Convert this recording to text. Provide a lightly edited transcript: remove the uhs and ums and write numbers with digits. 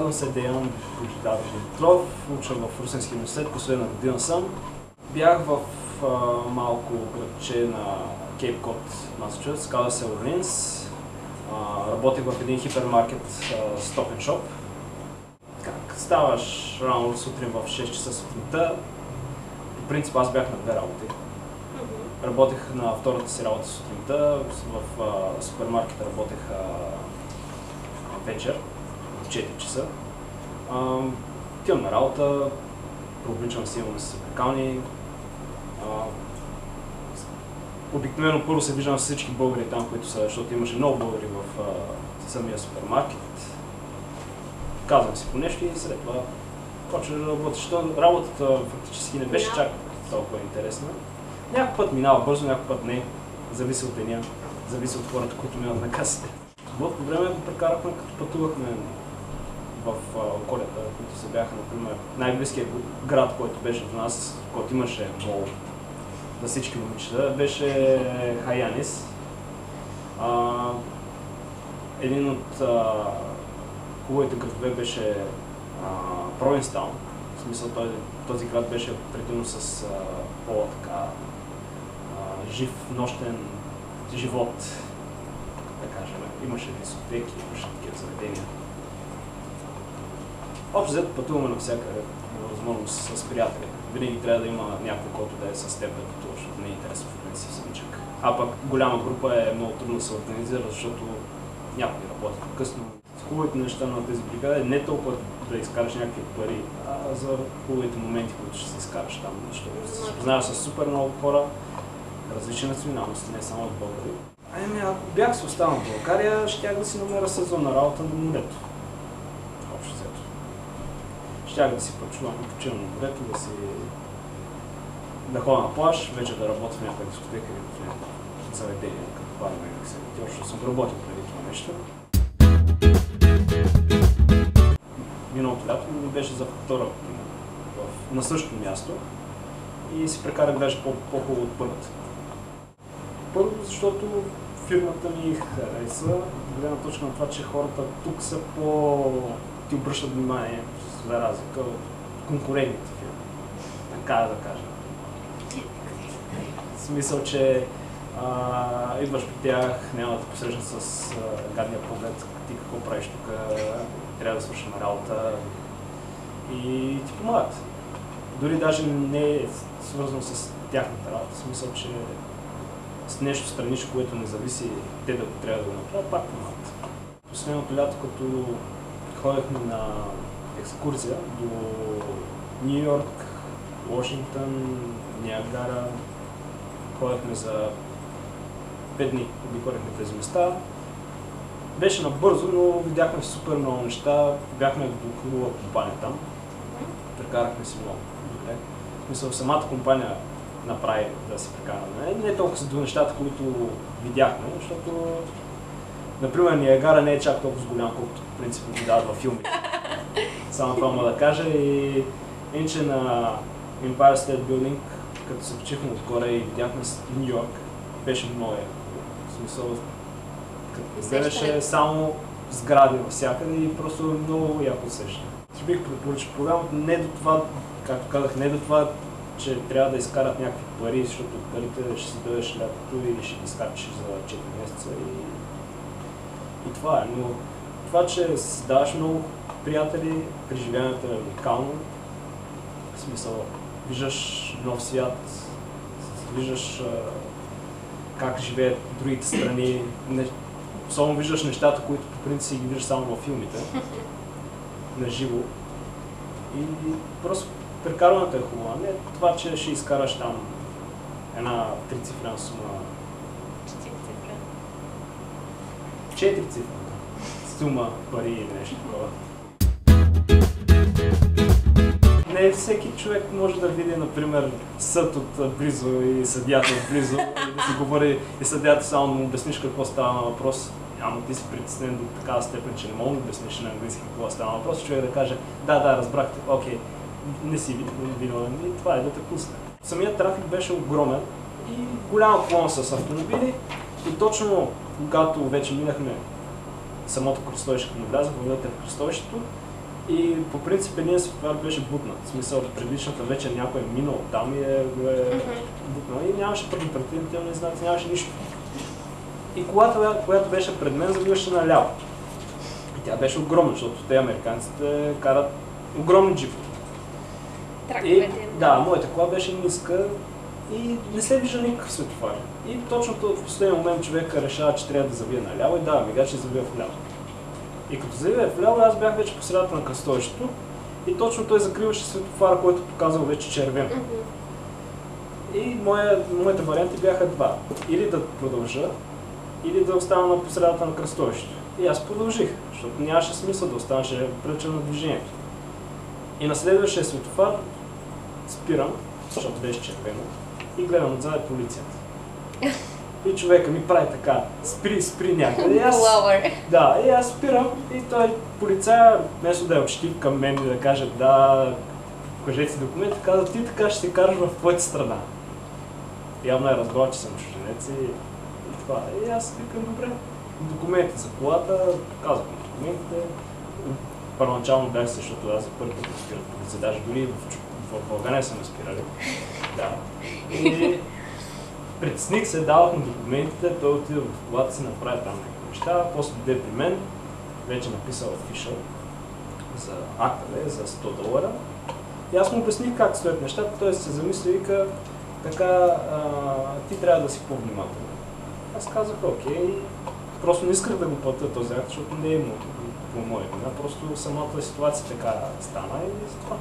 Казвам се Деян Божидар Димитров, уча в Русенския университет, последна година съм. Бях в малко градче на Кейп Код, Масачузетс, казва се Орлинс. Работех в един хипермаркет Stop and Shop. Как ставаш рано сутрин в 6 часа сутринта? По принцип аз бях на две работи. Работех на втората си работа сутринта, в супермаркета работех вечер, в 4 часа. Отивам на работа, прообличам си, имам си прикални. Обикновено първо се виждам с всички българи там, които са, защото имаше много българи в самия супермаркет. Казвам си по нещо и след това почва да работиш. Работата фактически не беше чак толкова интересна. Някой път минава бързо, някой път не. Зависи от деня, зависи от хората, които минават на касите. По време го прекарахме, като пътувахме в околията, които се бяха, например, най-близкият град, който беше до нас, който имаше мол за всички момичета, беше Хайанис. Един от хубавите градове беше Провинстаун. В смисъл този град беше предимно с по-така жив нощен живот, да кажем. Имаше дискотеки, имаше такива заведения. Общо взето пътуваме навсякъде, възможност с приятели. Винаги трябва да има някой, който да е с теб да пътува, защото не е интересно в принцип самичък. А пък голяма група е много трудно да се организира, защото някой работи по-късно. Хубавите неща на тези бригади не толкова да изкараш някакви пари, а за хубавите моменти, които ще се изкараш там. Защото се запознаваш с супер много хора, различни националности, не само от българи. Ако бях се останал в България, щях да си намеря сезонна работа на морето. Общо взето. Щях да си почина на морето, да ходя на плаж, вече да работя в някаква дискотека или в някакво заведение, като бар или се. Защото съм работил преди това нещо. Миналото лято ми беше за втора година на същото място и си прекарах даже по-хубаво от първата. Първо, защото фирмата ми хареса, от гледна точка на това, че хората тук са ти обръщат внимание, за разлика от конкурентните фирми. Така да кажа. В смисъл, че идваш при тях, няма да посрещнат с гадния поглед, ти какво правиш тук, трябва да свършим работа и ти помагат. Дори даже не е свързано с тяхната работа, в смисъл, че с нещо странично, което не зависи те да трябва да го направят, пак помагат. Последното лято, като ходихме на екскурзия до Ню Йорк, Вашингтон, Ниагара, ходихме за 5 дни, обиколихме тези места. Беше набързо, но видяхме супер много неща, бяхме до хубава компания там, прекарахме си много добре. Мисля, самата компания направи да се прекараме. Не толкова до нещата, които видяхме, защото, например, Ниагара не е чак толкова голям, колкото в принцип ги дават във филмите. Само това мога да кажа. И иначе на Empire State Building, като се почихме отгоре и видяхме Ню Йорк, беше много яко. В смисъл, като гледаше само сгради навсякъде и просто много яко усещане. Ще бих препоръчал програмата не до това, както казах, не до това, че трябва да изкарат някакви пари, защото парите ще си дадеш лятото или ще ги изкарчиш за 4 месеца и това е. Но това, че създаваш много приятели, преживяването е уникално. В смисъл, виждаш нов свят, виждаш как живеят другите страни, особено виждаш нещата, които по принцип ги виждаш само във филмите, на живо. И просто прекарването е хубаво, не това, че ще изкараш там една трицифрена сума. 4-цифрена сума пари или нещо такова. Не всеки човек може да види, например, съд от близо и съдията от близо и да си говори и съдията само да му обясниш какво става на въпрос. Ама ти си притеснен до такава степен, че не мога да обясниш на английски какво става на въпрос. Човек да каже, да, разбрахте, окей, не си виновен и това е да те пусне. Самият трафик беше огромен и голяма колона с автомобили и точно когато вече минахме самото кръстовище, като влязах вътре в кръстовището, И по принцип един светофар беше бутнат. В смисъл, предишната вече някой е минал там и го е бутнал. И нямаше предупредителни знаци, нямаше нищо. И колата, която беше пред мен, завиваше наляво. И тя беше огромна, защото те американците карат огромни джипове. Да, моята кола беше ниска и не се вижда никакъв светофар. И точно в последния момент човека решава, че трябва да завие наляво и да, мига, че завие вляво. И като завие вляво, аз бях вече по средата на кръстовището и точно той закриваше светофара, който показва вече червен. И моите варианти бяха два. Или да продължа, или да остана на посредата на кръстовището. И аз продължих, защото нямаше смисъл да останеше пречен на движението. И на следващия светофар спирам, защото беше червено, и гледам отзад полицията. И човека ми прави така, спри някъде. И аз спирам и той полицая, вместо да е учтив към мен и да каже да, покажете си документи, каза ти така ще се караш в твоята страна. Явно е разбрал, че съм чужденец и това. И аз викам добре. Документи за колата, показвам документите. Първоначално бях се, защото аз за първи път спират полиция, даже дори в България са ме спирали. Да. И притесних се, давах му документите, той отиде в колата си, направи там някакви неща, после дойде при мен, вече написал official за актове, за $100. И аз му обясних как стоят нещата, той се замисли и вика, така, ти трябва да си по-внимателен. Аз казах, окей, просто не исках да го платя този акт, защото не е по моя вина, просто самата ситуация така стана и за това.